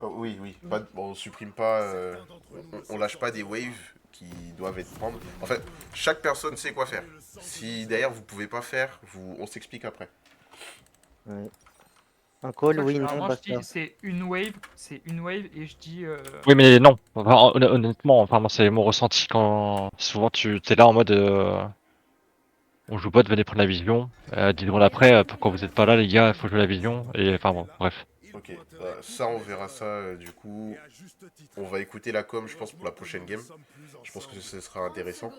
Oh, oui, oui. On supprime pas. On lâche pas des waves qui doivent être prendre. En fait, chaque personne sait quoi faire. Si d'ailleurs vous pouvez pas faire, on s'explique après. Ouais. Un C'est pour call, ça que oui, non, généralement je basta. dis c'est une wave et je dis Oui, mais non. Enfin, honnêtement, enfin, moi, c'est mon ressenti quand souvent tu es là en mode on joue bot, venez prendre la vision. 10 secondes après, pourquoi vous êtes pas là, les gars, il faut jouer la vision. Et enfin bon, bref. Ok, ça on verra ça du coup. On va écouter la com, je pense, pour la prochaine game. Je pense que ce sera intéressant.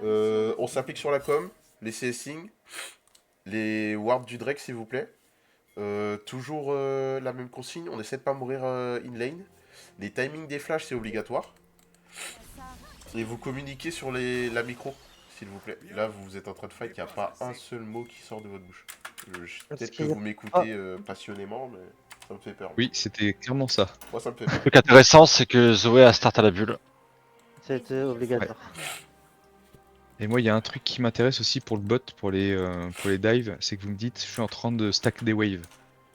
On s'applique sur la com, les CSing, les warps du Drake, s'il vous plaît. Toujours la même consigne, on essaie de pas mourir in lane. Les timings des flashs, c'est obligatoire. Et vous communiquez sur la micro, s'il vous plaît. Là, vous êtes en train de fight, il n'y a pas un seul mot qui sort de votre bouche. Est-ce Peut-être que qu'il y a... vous Ah, m'écoutez passionnément, mais ça me fait peur. Oui, c'était clairement ça. Moi, ça me fait Le peur. truc intéressant, c'est que Zoé a start à la bulle. c'était Ouais. obligatoire. Et moi, il y a un truc qui m'intéresse aussi pour le bot, pour les dives, c'est que vous me dites, je suis en train de stack des waves.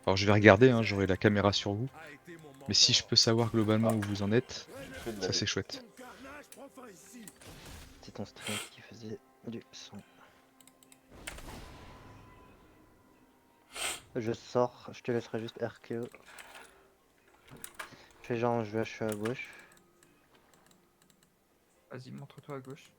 Alors je vais regarder, hein, j'aurai la caméra sur vous. Mais si je peux savoir globalement Ah, où vous en êtes, j'ai fait de la ça c'est veille. chouette. C'est ton stream qui faisait du son. Je sors, je te laisserai juste RQ. Je fais genre, je suis à gauche. vas-y montre-toi à gauche.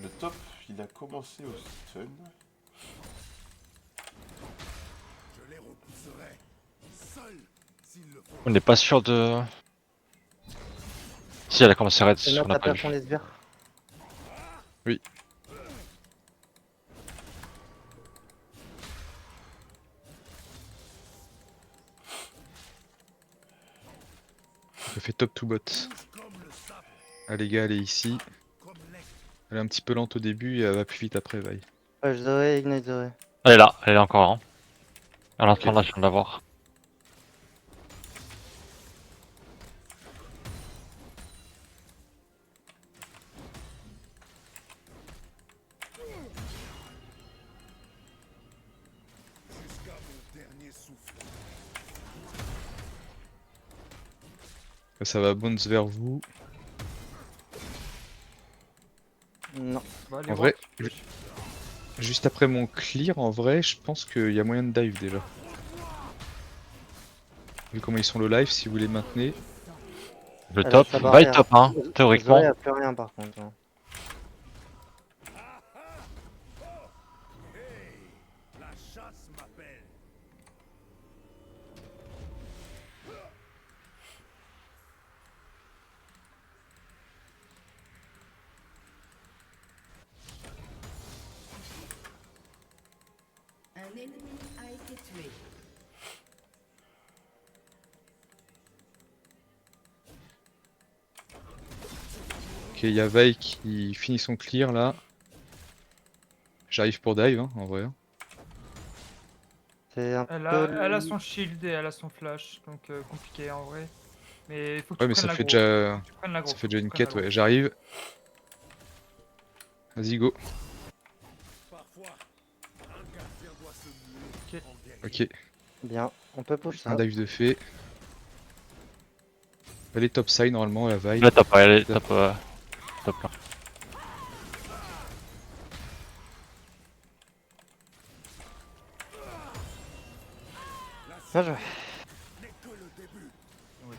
Le top, il a commencé au stun. On n'est pas sûr de. Si, elle a commencé raid, Et non, on n'a t'as pas perdu ton vu. lesbien. Oui. Je fais top to bot. Ah les gars, elle est ici. Elle est un petit peu lente au début et elle va plus vite après, bye. Zoé, Ignite Zoé. Elle est là encore. Hein. À Ok. l'instant là, je viens de la voir. Ça va bounce vers vous. Non. Bah, les En warps, vrai, juste après mon clear, en vrai, je pense qu'il y a moyen de dive déjà. Vu comment ils sont low life, si vous les maintenez. Le Elle a top, sa va barrière. top, hein, Zoé théoriquement. a plus rien par contre. Hein. Un ennemi a été tué. Ok, il y a Vi qui finit son clear là. J'arrive pour dive, hein, en vrai. C'est un elle peu... a son shield et elle a son flash, donc compliqué en vrai. Mais il faut que Ouais, tu mais prennes ça fait l'aggro. déjà, Tu prennes l'aggro. ça fait Faut que déjà tu une prennes quête, l'aggro. ouais. J'arrive. Vas-y, go. Ok. Ok, Bien, on peut push un ça. dive de fait. Elle est top side normalement, la Vi. Le top, ouais, elle est top, top là. Bien joué.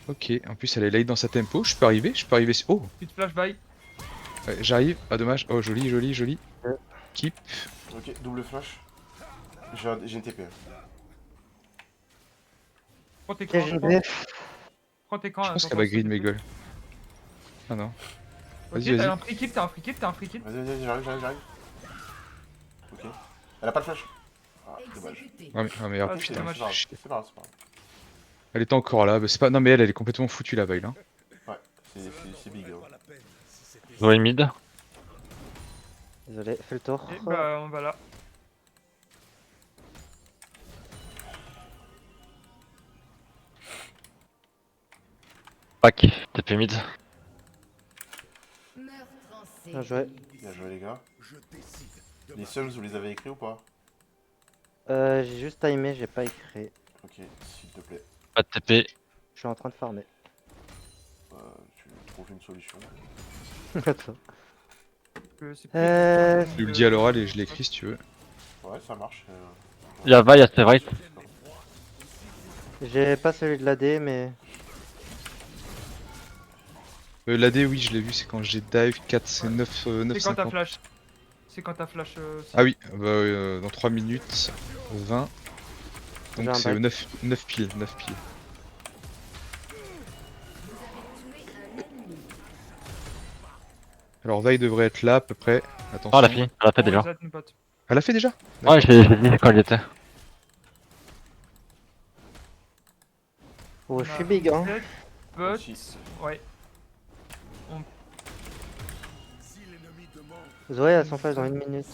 Ok, en plus elle est late dans sa tempo. Je peux arriver, je peux arriver. Oh, Petite flash by. ouais, j'arrive. Ah, dommage. Oh, joli, joli, joli. Euh, Keep. Ok, double flash. J'ai une TP. Prends tes Piège camps, JB. prends tes camps Je en pense qu'elle attendant va ce grid mes TP. goals. Ah non. Ok, Vas-y, t'as vas-y. un free kill, t'as un free kill, t'as un free kill. Vas-y, j'arrive. Ok. Elle a pas de flash. Ah, dommage. Exécuté. Ah merde, Ah, c'est putain. dommage. C'est pas grave. Elle était encore là. Bah, c'est pas... Non, mais elle est complètement foutue la veille. Hein. Ouais, c'est big. Hein. Zoé mid. Désolé, fais le tour. Et bah on va là. Pack, TP mid. Meurtre en Bien série. joué. Bien joué, les gars. Les sums, vous les avez écrits ou pas? J'ai juste timé, j'ai pas écrit. Ok, s'il te plaît. Pas de TP. Je suis en train de farmer. Tu trouves une solution. Attends. C'est plus Euh, Je le dis à l'oral et je l'écris si tu veux. Ouais, ça marche. Y'a Va, y'a Sevrite. J'ai pas celui de l'AD, mais L'AD, oui, je l'ai vu, c'est quand j'ai dive 4, c'est 9, C'est quand t'as 9,50. flash. C'est quand t'as flash. Ah oui, bah, dans 3 minutes 20. J'ai Donc un c'est bac. 9 piles, 9 piles. Alors Vaille devrait être là à peu près. Attention. Oh, elle a fini, elle a fait déjà. Reset, nos potes. Elle a fait déjà? Ouais, j'ai dit quand il était. oh, On je a suis big, hein. reset, bot. Aussi. Ouais. Zoé a son flash dans 1 minute.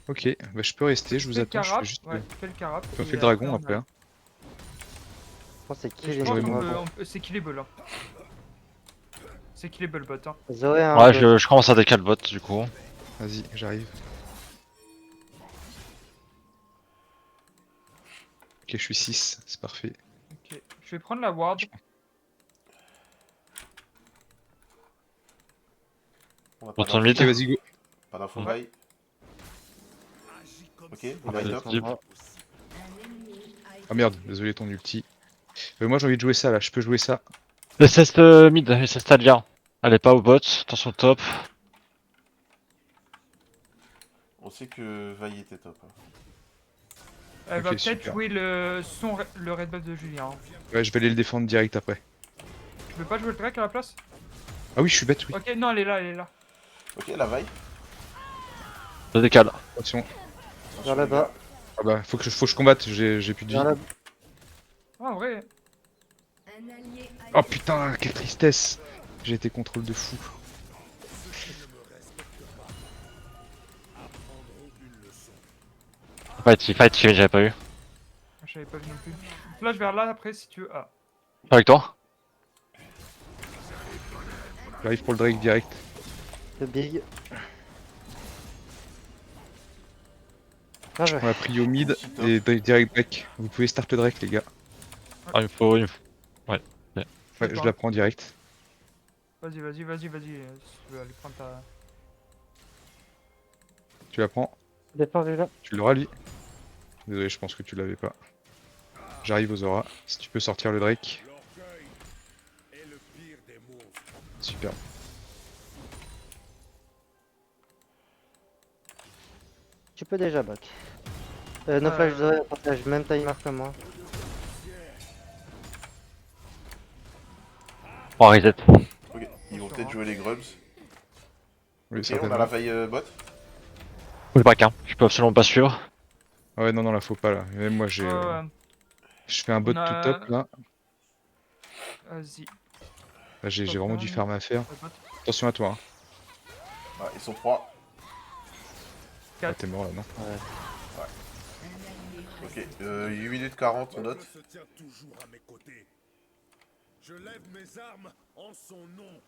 Ok, bah je peux rester, je vous Fais le attends, je carap. fais juste. Ouais, fais le carap. On et fait le dragon on après. a- Hein. Je pense que c'est Et qui je les pense Ouais, qu'on moi. peut- c'est killable. Hein. C'est killable bot. Hein. Zoé a un Ouais, bot. je commence à décaler le bot du coup. Vas-y, j'arrive. Ok, je suis 6, c'est parfait. Ok. Je vais prendre la ward. On a pas Retourne d'info. mid. Ok, vas-y, go. Pas d'info, Ouais. Vaille. Ok, on Après, est ils top. sont bras. Un ennemi a été Ah merde, désolé ton ulti. Moi j'ai envie de jouer ça là, je peux jouer ça. SS mid, SS Talia. Elle est pas au bot, attention top. On sait que Vaille était top. Hein. Elle va Ok, peut-être super. jouer le red buff de Julien. Hein. Ouais, je vais aller le défendre direct après. Tu veux pas jouer le Drake à la place? Ah oui, je suis bête, oui. Ok, non, elle est là, elle est là. Ok, la Vaille. Je décale. Attention. Vers là-bas. Ah bah, faut que je combatte, j'ai plus de vie. Vers là Ah, en vrai. un allié a Oh été putain, quelle tristesse. J'ai été contrôle de fou. Fight, j'avais pas eu. Je savais pas vu non plus. Flash vers là après si tu veux. Ah. Avec toi. J'arrive pour le Drake direct. de big. Bien joué. On a pris au mid et direct Drake. Vous pouvez start le Drake les gars. Ah, il me faut. Ouais, Fais je pas. la prends direct. Vas-y. Si tu veux aller prendre ta. Tu la prends. Défendu là. Tu l'auras lui. Désolé, je pense que tu l'avais pas. J'arrive aux auras. Si tu peux sortir le Drake. Super. Tu peux déjà back. No flash Zoé, partage même timer que moi. On reset. Ok, ils vont peut-être jouer les grubs. Oui, Ok, on a certainement. la Vaille bot. Faut le back, hein. Je peux absolument pas suivre. Ah ouais, non, là, faut pas là. Même moi, j'ai. Ouais. Je fais un bot On a- tout top là. Vas-y. Là, j'ai vraiment du farm à faire. Ouais, bot. Attention à toi. Hein. Ah, ils sont 3. Ah, Quatre. t'es mort là, non? Ok, 8 minutes 40, on note. se tient toujours à mes côtés. Je lève mes armes en son nom.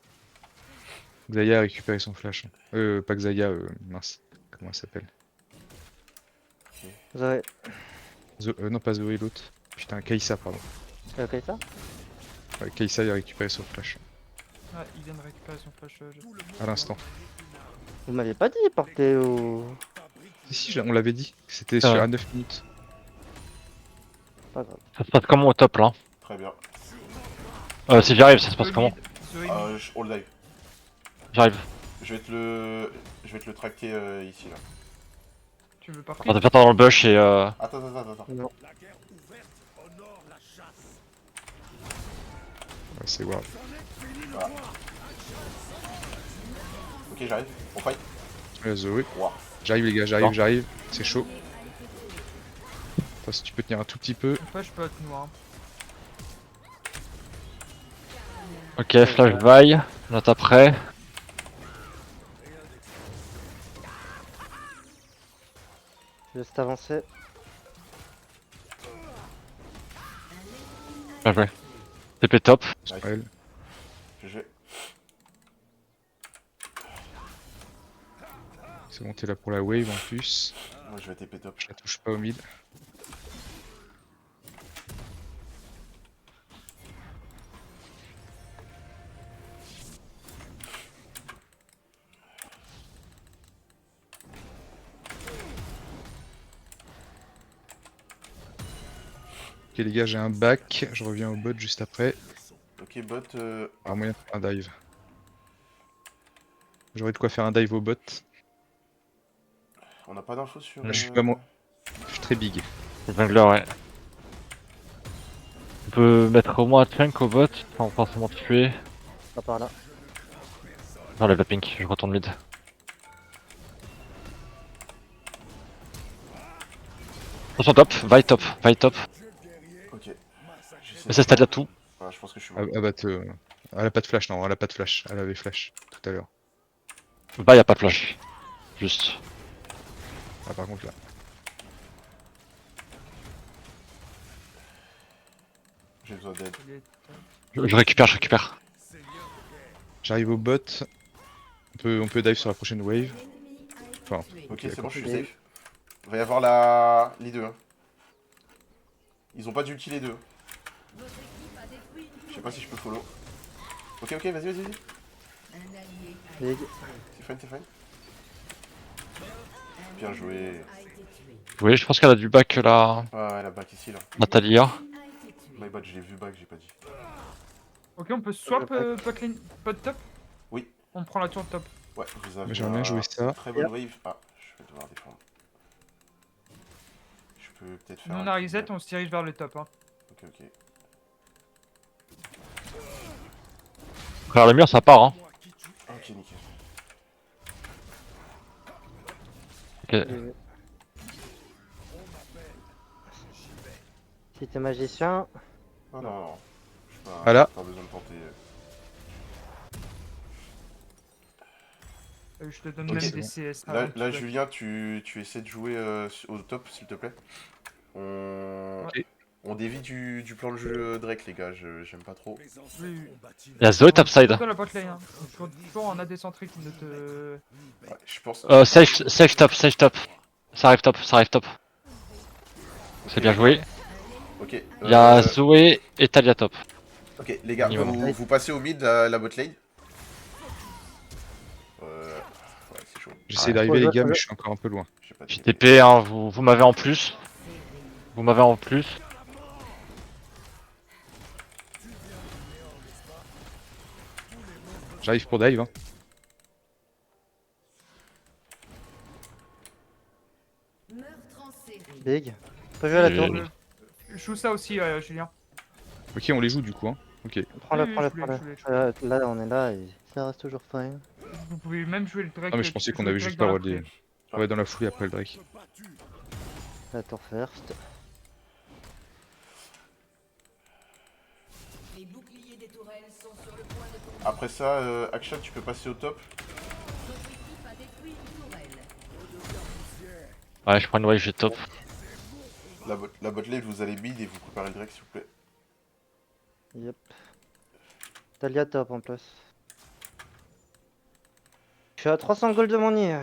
Xayah a récupéré son flash. Pas Xayah, mince. Comment elle s'appelle? Zoé. Non, pas Zoé, l'autre. Putain, Kai'Sa, pardon. Ok ça? Ouais, Kai'Sa a récupéré son flash. Ah, il vient de récupérer son flash. À l'instant. Vous m'avez pas dit porter au... Si, on l'avait dit. C'était Ah sur ouais. à 9 minutes. Pas grave. Ça se passe comment au top là? Très bien. Si j'arrive, ça se passe comment? Zoé mid. All dive. J'arrive. Je vais te le traquer ici là. Tu veux pas On va faire dans le bush et Attends. Non. La guerre ouverte honore la chasse. Ouais, c'est grave. Ok, j'arrive. On fight. Ouais, Zoé. Wow. J'arrive, les gars, Non. j'arrive. C'est chaud. Attends, si tu peux tenir un tout petit peu. Après, je peux être noir. ok, flash vaille. Note après. Juste avancer. Bien joué. TP top. sur elle. GG. C'est bon, t'es là pour la wave en plus. Moi je vais TP top. Je la touche pas au mid. Ok les gars, j'ai un back, je reviens au bot juste après. Ok, bot. Alors moyen de faire un dive. J'aurais de quoi faire un dive au bot. On n'a pas d'infos sur. Là, je suis pas moi. Je suis très big. Jungler, ouais. On peut mettre au moins un chunk au bot sans forcément tuer. Pas par là. J'enlève la pink, je retourne mid. Attention top, vaille top, vaille top. Ok. J'essaie Mais ça c'est à tout. Ouais, je pense que je suis Ah, mort. ah bah elle a pas de flash, non, elle a pas de flash. Elle avait flash tout à l'heure. Vaille a pas de flash. Juste. Ah par contre là. J'ai besoin d'aide. Il est- Je récupère, je récupère. J'arrive au bot. On peut dive sur la prochaine wave. Un ennemi a été Enfin, tué. Ok, Ok, c'est bon, je suis compris. safe. Va y avoir la. Les deux. Hein. Ils ont pas d'ulti les deux. Votre équipe a détruit une Je sais pas si je peux follow. Ok, vas-y. Un allié a Big. C'est fine, c'est fine. Un Bien ennemi joué. a été tué. Oui, je pense qu'elle a du back là. Ouais, la back ici là. Natalia. Un ennemi a été tué. My bad, je l'ai vu back, j'ai pas dit. Ok, on peut swap Ouais. pot top. Oui. On prend la tour top. Ouais, vous avez. j'aimerais bien jouer ça. une très bonne Yep. wave. Ah, je vais devoir défendre. Je peux peut-être faire. Nous on un a truc reset, de- on se dirige vers le top. Hein. Ok. Frère le mur, ça part hein. Ok, nickel. Ok. Si t'es magicien, Non, non. Je suis pas. Voilà. Pas besoin de tenter. Je te donne Ok, même c'est des bon. CS. Là, avant là que tu Julien, tu essaies de jouer au top, s'il te plaît. On. Ok. On dévie du plan de jeu Drake, les gars, j'aime pas trop. Oui, oui. Il y a Zoé topside. Dans la bot lane. Hein. Toujours en AD centrique ne te. Ouais, je pense. Safe top, safe top. Ça arrive top, ça arrive top. C'est bien joué. Ok. Il y a Zoé et Talia top. Ok, les gars, Minimum. vous passez au mid, la bot lane. Ouais, c'est chaud. J'essaie Ouais. d'arriver les gars, Ouais. mais je suis encore un peu loin. J'ai pas de J'ai TP. TP, hein, vous m'avez en plus. Vous m'avez en plus. J'arrive pour dive. Hein. Meurtre en série. big. Faut jouer à la Et- tour. Je joue ça aussi, Julien. Ok, on les joue du coup. Hein. Ok. Prends-le, Oui, prends-le, je voulais, prends-le. je voulais, je Là, on est là et ça reste toujours fine. Vous pouvez même jouer le Drake. Ah mais je pensais qu'on jouer le avait Drake juste dans pas la relié. foulée. Ouais, dans la foulée après le Drake. La tour first. Les boucliers des tourelles sont sur le point de tomber. Après ça, Action, tu peux passer au top. Votre équipe a détruit une tourelle. Ouais, je prends une wave, j'ai top. La bot lane, vous allez mid et vous préparez le Drake, s'il vous plaît. Yep. Talia top en plus. Je suis à 300 gold de mon nid.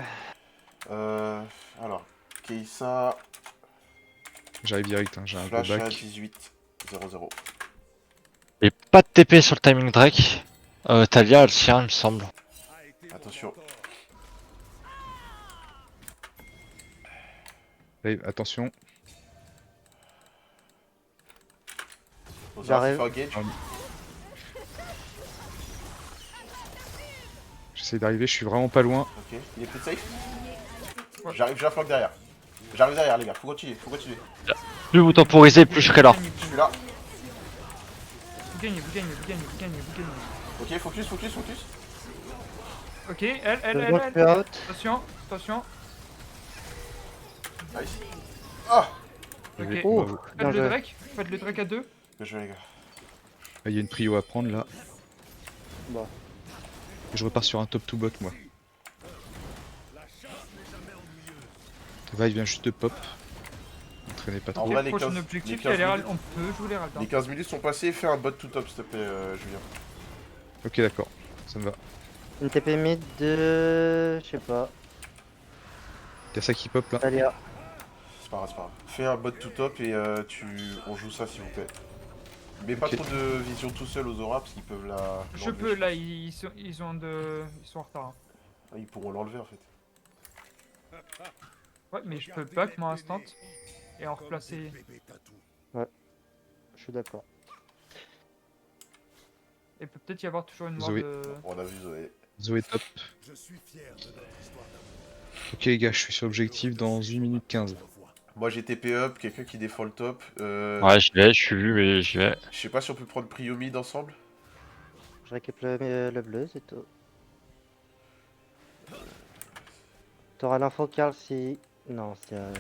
Alors, Keissa, J'arrive direct, hein. J'ai un gros flash à back. 18-0-0. Et pas de TP sur le timing Drake. Talia, elle tient, il me semble. Attention. Dive, attention. On J'arrive. faire gauge. J'essaie d'arriver, je suis vraiment pas loin. Ok, il est plus safe. Ouais. J'arrive, j'ai un flank derrière. J'arrive derrière, les gars, faut continuer, faut continuer. Plus vous temporisez, plus je serai là. Je suis là. Vous gagnez, vous gagnez, vous gagnez, vous gagnez, vous gagnez. Ok, focus. Ok, elle, C'est bon, je suis out. Attention, attention. Nice. Ah, Ok. Oh, Bravo. bien Faites le joué. Drake, faites le Drake à 2. bien joué, les gars. Ah, il y a une prio à prendre là. Bon. Et je repars sur un top to bot moi. Va, il vient juste de pop. connais pas En trop. vrai, les Prochain 15 objectif, les 15 il y a minutes- on peut jouer les radars. Les 15 minutes sont passées, fais un bot tout top, s'il te plaît, Julien. Ok, d'accord. Ça me va. Une TP mid de... Je sais pas. Y'a ça qui pop là. Talia. C'est pas grave, c'est pas grave. Fais un bot tout top et on joue ça, s'il vous plaît. Mais pas Ok. trop de vision tout seul aux auras, parce qu'ils peuvent la... Je l'enlever, peux, là, pense. ils sont en retard. Hein. Ah, ils pourront l'enlever, en fait. Ouais, mais je peux back moi instant et en replacer. Bébé tatou. Je suis d'accord. Et peut peut-être y avoir toujours une mort Zoé. de. On a vu Zoé. Zoé top. Je suis fier de notre histoire d'amour. Ok les gars, je suis sur l'objectif dans 1 minute 15. Moi j'ai TP up, quelqu'un qui défend le top. Ouais, j'y vais, je suis vu, mais j'y vais. Je sais pas si on peut prendre Prio mid ensemble. Je récupère le bleu, c'est tout. T'auras l'info, Karl, si... Non, c'est un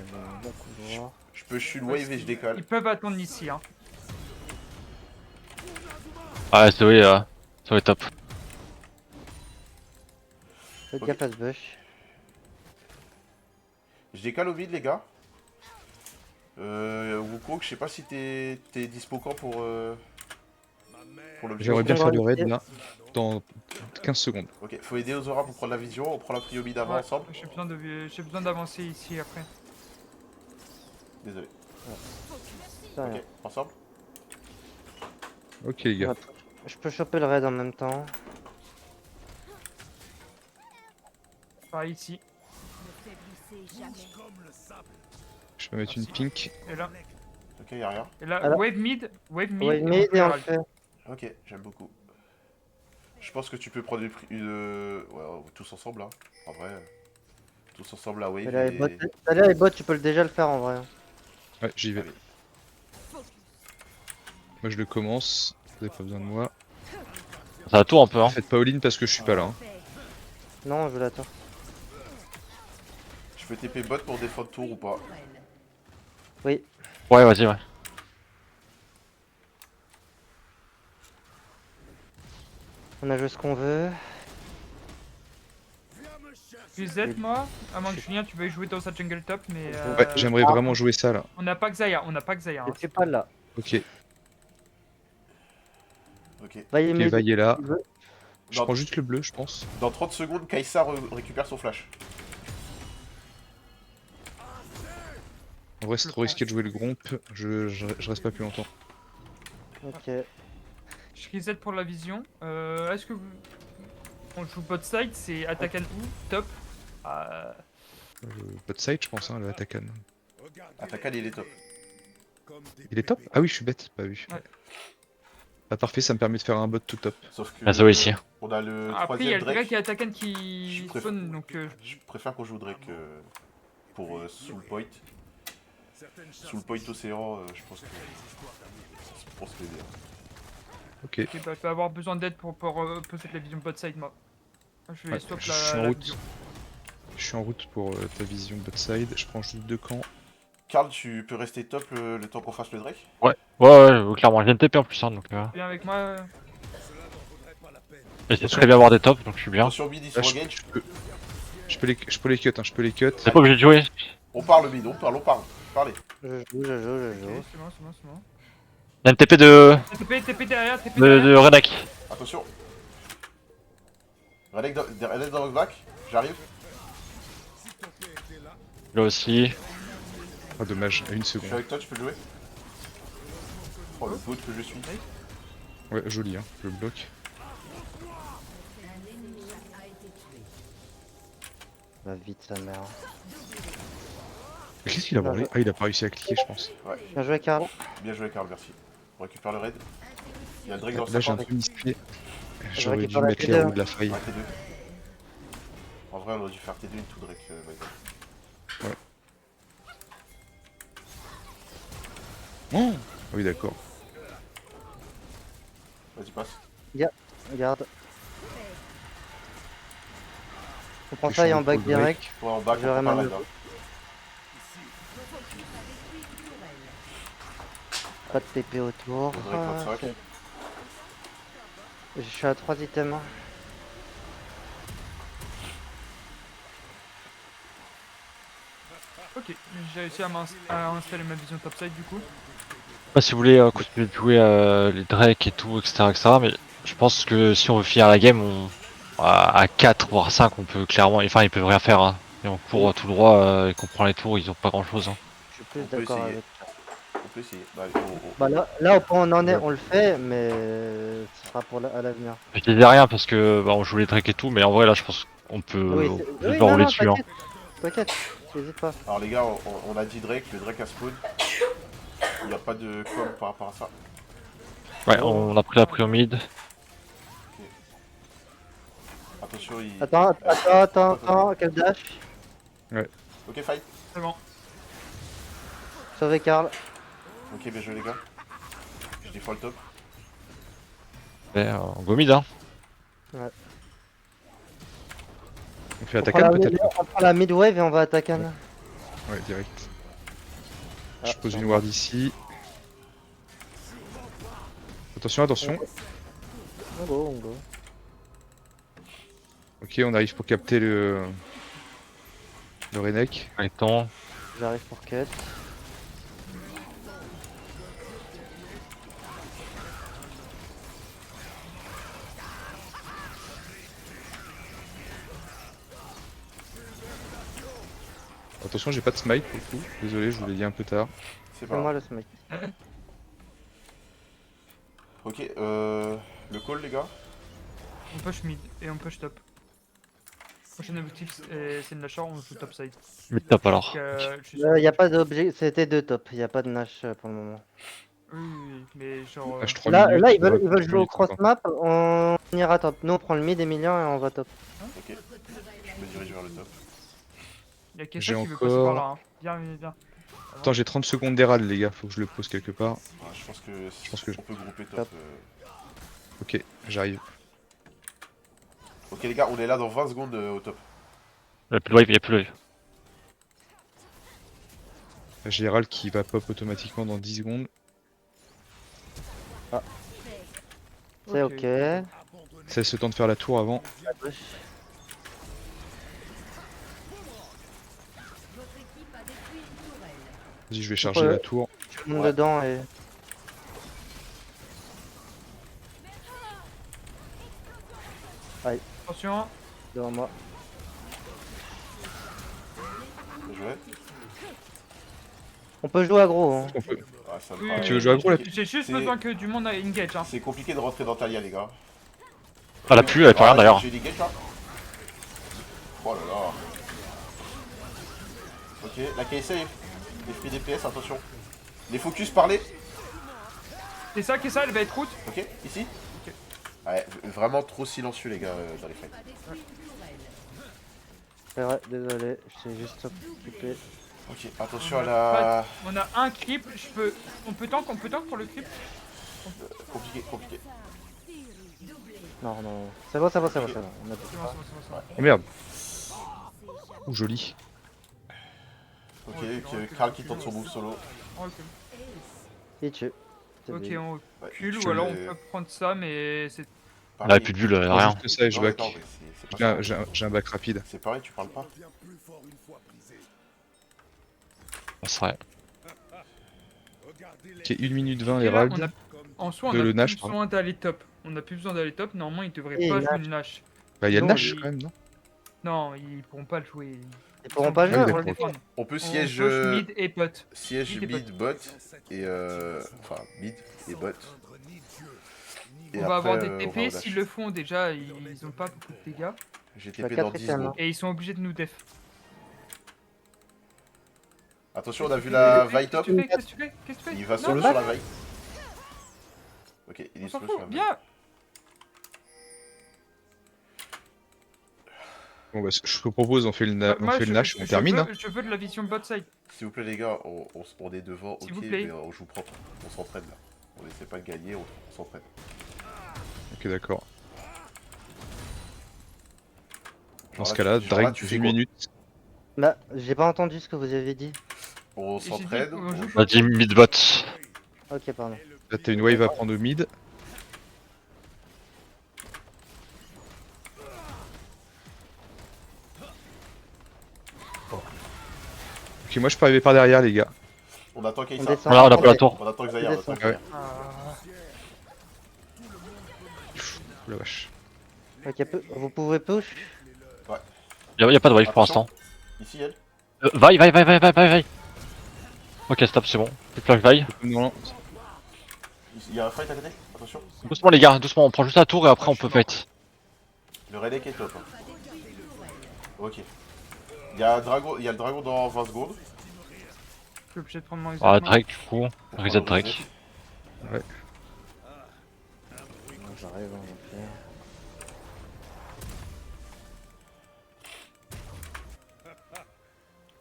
bon couloir. Je peux shield wave et je décale. Ils peuvent attendre ici. Hein. Ah, Zoé top. Faites Ok. gaffe à ce bush. Je décale au mid, les gars. Wukong, je sais pas si t'es dispo quand pour l'objectif. J'aimerais bien on faire va le raid essayer. là. Dans 15 secondes. Ok, faut aider aux auras pour prendre la vision. On prend la Prio mid avant Ouais, ensemble. j'ai besoin d'avancer ici après. Désolé. C'est rien. Ok, ensemble. Ok les gars. Je peux choper le raid en même temps. Par ici. Ne faiblissez jamais. Comme le sable. Je vais mettre une pink. Et là. Ok, y'a rien. Et là, Alors- wave mid. Wave mid. Ouais, on mid peut et on le rally. fait. Ok, j'aime beaucoup. Je pense que tu peux prendre ouais, tous ensemble là. En vrai. Tous ensemble la wave. Talia et bot, tu peux déjà le faire en vrai. Ouais, j'y vais. Allez. Moi je le commence. Vous avez pas besoin de moi. Ça tourne un peu, hein. Faites pas all-in parce que je suis pas là. Hein. Non, je l'attends. Je peux TP bot pour défendre tour ou pas. Oui. Ouais, vas-y, ouais. On a joué ce qu'on veut. Puis Z, moi. À moins que Julien, tu veuilles jouer dans sa jungle top, mais. Ouais, j'aimerais vraiment jouer ça là. On n'a pas Xayah, on n'a pas Xayah. Je Hein. suis pas là. Ok. Ok. Vaillez Ok, mid. Vaille est là. il veut. Je Dans, prends juste le bleu, je pense. dans 30 secondes, Kaisa récupère son flash. En vrai, c'est trop risqué de jouer le gromp. Je reste pas plus longtemps. Ok. Je reset pour la vision. Est-ce que vous. On joue bot side, c'est attaquant où top. Bot side, je pense, hein, le Atakan. Attaqual, il est top. Il est top? Ah oui, je suis bête, pas vu. Ouais. Bah parfait, ça me permet de faire un bot tout top. Sauf que. Ah, Zoé ici. On a le Après, il y a troisième le Drake Drake. qui est attaquant qui Je préfère- spawn, donc. Je préfère qu'on joue Drake pour Soul Point. Soul Point Océan, je pense que. Je pense que c'est bien. Ok. Ok, bah, je vais avoir besoin d'aide pour poser la vision bot side, moi. Je vais Ouais, swap je suis en la route. vision. Je suis en route pour ta vision bot side. Je prends juste 2 camps. Karl, tu peux rester top le temps qu'on fasse le Drake? Ouais, clairement, je viens de TP en plus, hein, donc. Viens avec moi. Et c'est très bien avoir des tops, donc je suis bien. Attention, mid, ils sont Là, engage. je peux les cut, hein, je peux les cut. C'est pas obligé de jouer. On parle, mid, on parle. Parlez. Je joue. Ok, c'est bon, c'est bon, c'est bon. Il y a une TP de. TP derrière, TP de derrière. Renek. Attention. Redek dans votre back. J'arrive. Là aussi. Ah dommage, à 1 Je suis seconde. avec toi, tu peux le jouer. Oh, le bot que je suis. Ouais, joli, hein, je le bloque. Va vite, sa mère. Mais qu'est-ce qu'il a branlé? Ah, il a pas réussi à cliquer, je pense. Bien joué, Karl. Bien joué, Karl, merci. On récupère le raid. Il y a le Drake dans Là, j'ai un 50. peu miscliqué. J'aurais dû récupère la mettre les T2. roues de la faille. Ouais, T2. En vrai, on aurait dû faire T2 tout Drake. Vas-y. Oh ah oui, d'accord. Vas-y, passe. Regarde. On prend Je ça suis et en en back full break. direct. Ouais, en back, on J'aurais prend pas le manœuvre. raid. Pas de TP autour. Le Drake, votre sac. Je suis à 3 items. Ok, Ok, j'ai réussi à installer ma vision topside du coup. Bah, si vous voulez continuer de jouer les Drake et tout, etc., mais je pense que si on veut finir la game, à 4 voire 5, on peut clairement. Enfin, ils peuvent rien faire. Hein. Et on court Oui. tout droit et qu'on prend les tours, ils ont pas grand chose. Hein. Je suis plus On peut d'accord essayer. avec ça. On peut essayer. Bah, Bah là au point où on en est, Ouais. on le fait, mais ce sera pour à l'avenir. Je disais rien parce que bah, on joue les Drake et tout, mais en vrai, là, je pense qu'on Oui, peut juste oui, leur non, rouler non, dessus. Hein. t'inquiète, n'hésite pas. Alors les gars, on a dit Drake, le Drake a spawn. Il n'y a pas de com par rapport à ça. Ouais, Oh. on a pris la prio mid. Attention, il... Attends, quel dash? Ok, fight. C'est bon. Sauver Karl. Ok, bien joué les gars. Je défends le top. Ouais, on go mid, hein. On fait On prend, Atakan peut-être? on prend la mid wave et on va attaquer. Ouais, direct. Ah, Je pose une ward ici. Attention, attention. On go. Ok, on arrive pour capter le Renek. Attends. J'arrive pour quête. Attention, j'ai pas de smite pour le coup. Désolé, je vous l'ai dit un peu tard. C'est C'est pas moi grave. le smite. Ok, le call les gars. On push mid et on push top. Prochain objectif c'est une lâcheur, on joue topside. Mid top alors. Y a pas d'objet, c'était deux top, y a pas de Nash pour le moment. Oui, mais genre. H 3 Là, minutes. là ils il doit veulent, rester jouer au 3 cross minutes encore. map, on ira top. Nous on prend le mid Emilien et on va top. Ok. Je me dirige vers le top. Y'a quelqu'un J'ai qui veut passer encore- par là. Hein. Viens. Attends, j'ai 30 secondes d'Herald, les gars. Faut que je le pose quelque part. Ah, je pense que on peut grouper top. Top. Ok, j'arrive. Ok les gars, on est là dans 20 secondes au top. Y'a plus de wave, y'a plus de wave. J'ai Herald qui va pop automatiquement dans 10 secondes. C'est ok. Ça laisse le temps de faire la tour avant. À gauche. Vas-y, je vais charger Ouais. la tour. Je monte dedans et. Attention. Devant moi. Bien joué. On peut jouer aggro. Hein. On peut- Ah, ça me Oui, paraît- tu veux jouer à gros, là J'ai juste C'est- besoin que du monde engage. Hein. C'est compliqué de rentrer dans Talia les gars. Ah, elle a plus, elle fait rien d'ailleurs. J'ai des gates là. Oh là là. Ok, la KSA les free DPS, attention. Les focus, parlez. C'est ça, elle va être route. Ok, ici. Ok. Ouais, vraiment trop silencieux les gars dans les fights. C'est vrai, désolé, je suis juste occupé. Ok, attention à la... On a un creep, on peut tank pour le creep. Compliqué. Non, c'est bon. On a C'est bon. Oh merde. Oh, joli. Ok, Karl qui tente son move solo. Ok, Il tue. C'est ok, bien. on Ouais, recule je ou alors on l'ai- peut prendre ça, mais c'est. Elle a plus de bulle, elle a rien. Juste ça et je Non, back. d'accord, mais c'est J'ai pas un, ça. j'ai un back rapide. C'est pareil, tu parles pas. Ça serait. Ok, 1 minute 20 Et là, Herald. en soi, on De a le plus Nash, besoin d'aller top. On a plus besoin d'aller top. Normalement, ils devraient Et pas Nash. jouer une Nash. Bah, il y a le Non, Nash il- quand même, non? Non, ils pourront pas le jouer. Ils pourront pas Ah oui, jouer. d'accord. on le fait. On peut On siège... push mid et pot. Siège Mid et mid bot et enfin mid et bot. Et On va avoir des on va TP, au dash. s'ils le font déjà, ils ont pas beaucoup de dégâts. J'ai La TP dans 10 quatrième, secondes. Et ils sont obligés de nous def. Attention, on a vu la Qu'est-ce Vi top. que tu fais? Qu'est-ce que tu fais? Il va Non, solo non. sur la Vi. Ok, il On est s'en solo sur la fout, Vi. viens! Bon, bah, je te propose, on fait le, on Moi, fait le Nash, on termine. Hein. Je veux de la vision bot side. S'il vous plaît les gars, on est devant, S'il ok, vous plaît. mais on joue propre. On s'entraîne là. On essaie pas de gagner, on s'entraîne. Ok, d'accord. Dans Genre ce là, cas-là, genre là, Drake, tu 10 fais quoi? minutes. Bah, j'ai pas entendu ce que vous avez dit. On j'ai dit s'entraîne. qu'on joue On a dit mid bot. Ok, pardon. Là, t'as une wave à prendre au mid. Ok, moi je peux arriver par derrière, les gars. On attend qu'il y ait On ça. descend. Voilà, on a pas la tour. On attend que Xayah. On attend que Ouais. Xayah. Ah. Oh la vache. Ok, vous pouvez push. Y a pas de wave pour Attention. l'instant. Ici, elle. Vaille. Ok, stop, c'est bon. Plus flash vaille. Non, Il y a un fight à côté. Attention. Doucement les gars, doucement, on prend juste la tour et après on peut fight. Le relais qui est top. Hein. Ok. Il y a le dragon dans 20 secondes. Je suis obligé de prendre mon Ah, isolement. Drake du coup. Pour Reset prendre le Drake. reset. J'arrive, on va faire.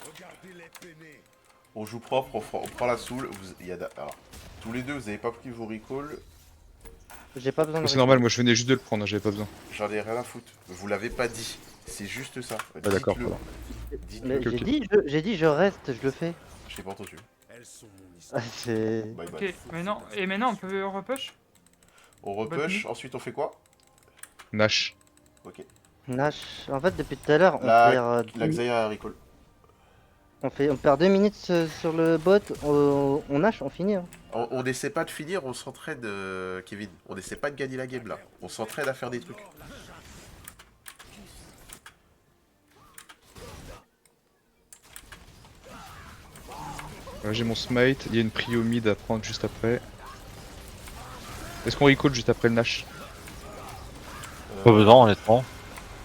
Regardez-les peiner. On joue propre, on prend la soul. Alors, tous les deux, vous avez pas pris vos recalls. J'ai pas besoin de. c'est normal, moi je venais juste de le prendre, j'avais pas besoin. J'en ai rien à foutre. Vous l'avez pas dit. C'est juste ça. Ah, d'accord, Dites-le. pardon. Dites-le. Mais Ok, ok. j'ai dit je reste, je le fais. Je l'ai pas entendu. Elles sont mon histoire. Ah, c'est. Bye Ok, bye. maintenant, et maintenant on peut repush. On repush, ensuite on fait quoi? Nash. Ok. Nash. En fait, depuis tout à l'heure, La Xayah a recall. on perd 2 minutes sur le bot, on Nash, on finit. Hein. On n'essaie pas de finir, on s'entraide, Kevin. On n'essaie pas de gagner la game là. On s'entraide à faire des trucs. J'ai mon smite, il y a une prio mid à prendre juste après. Est-ce qu'on recall juste après le Nash? Pas besoin honnêtement.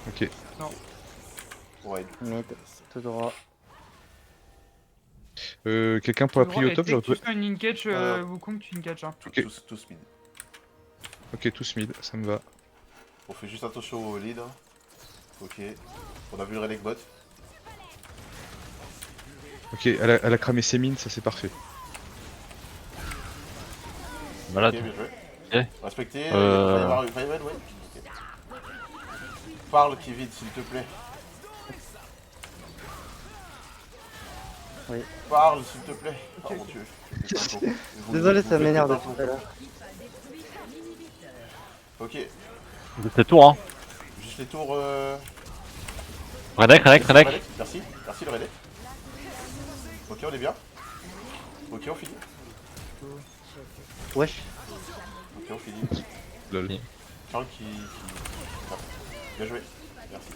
Ok. Ouais. Mid, tout droit. Quelqu'un pour la prio top, Dès j'aurais que tu pu... fais une catch, Wukong, tu une catch. Hein. Ok. Tous mid. Ok, tous mid, ça me va. On fait juste attention au lead. Hein. Ok. On a vu le relic bot. Ok, elle a cramé ses mines, ça c'est parfait. Malade. Ok, bien joué. Ok. Respectez. Euh. Va y avoir ouais. Ok. Parle, Kevin, s'il te plaît. Oui. Parle, s'il te plaît. Oh mon dieu. Désolé, ça m'énerve de tout à l'heure. Ok. Juste les tours hein. Juste les tours. Redek. Merci le relais. Ok, on est bien. Ok, on finit. Wesh. Ok, on finit. Lol. Charles qui... Ah, bien joué. Merci.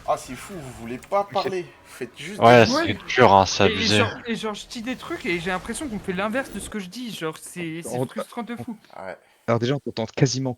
Ah, c'est fou, vous voulez pas parler. Faites juste... Ouais, des- Ouais. c'est dur hein, c'est Et abusé. genre, je dis des trucs et j'ai l'impression qu'on fait l'inverse de ce que je dis. Genre, c'est On- frustrant de fou. Ah ouais. Alors déjà, on t'entend quasiment